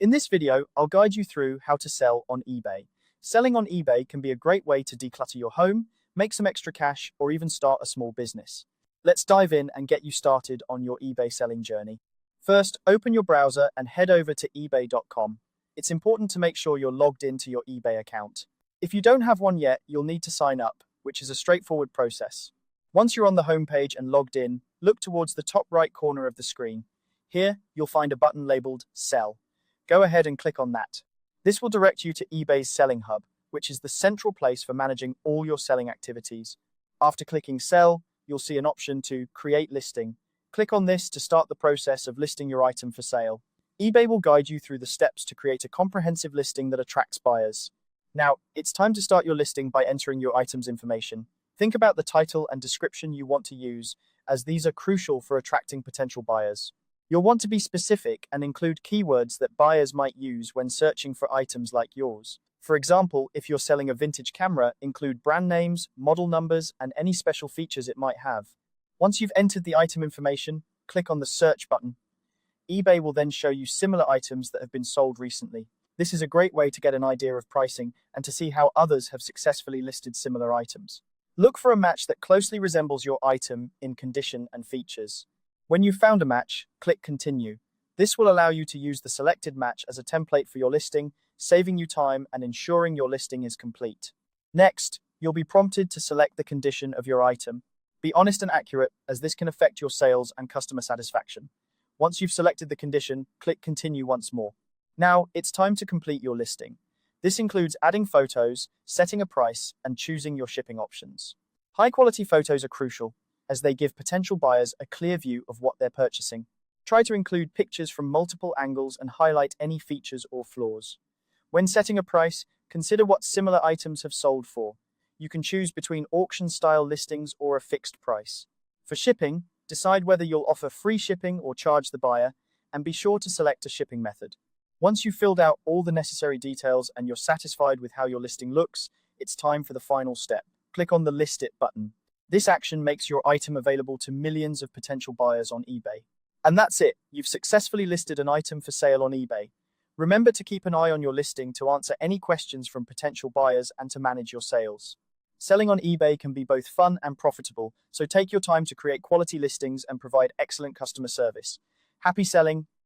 In this video, I'll guide you through how to sell on eBay. Selling on eBay can be a great way to declutter your home, make some extra cash, or even start a small business. Let's dive in and get you started on your eBay selling journey. First, open your browser and head over to ebay.com. It's important to make sure you're logged into your eBay account. If you don't have one yet, you'll need to sign up, which is a straightforward process. Once you're on the homepage and logged in, look towards the top right corner of the screen. Here, you'll find a button labeled Sell. Go ahead and click on that. This will direct you to eBay's Selling Hub, which is the central place for managing all your selling activities. After clicking Sell, you'll see an option to Create Listing. Click on this to start the process of listing your item for sale. eBay will guide you through the steps to create a comprehensive listing that attracts buyers. Now, it's time to start your listing by entering your item's information. Think about the title and description you want to use, as these are crucial for attracting potential buyers. You'll want to be specific and include keywords that buyers might use when searching for items like yours. For example, if you're selling a vintage camera, include brand names, model numbers, and any special features it might have. Once you've entered the item information, click on the Search button. eBay will then show you similar items that have been sold recently. This is a great way to get an idea of pricing and to see how others have successfully listed similar items. Look for a match that closely resembles your item in condition and features. When you've found a match, click Continue. This will allow you to use the selected match as a template for your listing, saving you time and ensuring your listing is complete. Next, you'll be prompted to select the condition of your item. Be honest and accurate, as this can affect your sales and customer satisfaction. Once you've selected the condition, click Continue once more. Now, it's time to complete your listing. This includes adding photos, setting a price, and choosing your shipping options. High-quality photos are crucial, as they give potential buyers a clear view of what they're purchasing. Try to include pictures from multiple angles and highlight any features or flaws. When setting a price, consider what similar items have sold for. You can choose between auction-style listings or a fixed price. For shipping, decide whether you'll offer free shipping or charge the buyer, and be sure to select a shipping method. Once you've filled out all the necessary details and you're satisfied with how your listing looks, it's time for the final step. Click on the List It button. This action makes your item available to millions of potential buyers on eBay. And that's it. You've successfully listed an item for sale on eBay. Remember to keep an eye on your listing to answer any questions from potential buyers and to manage your sales. Selling on eBay can be both fun and profitable, so take your time to create quality listings and provide excellent customer service. Happy selling!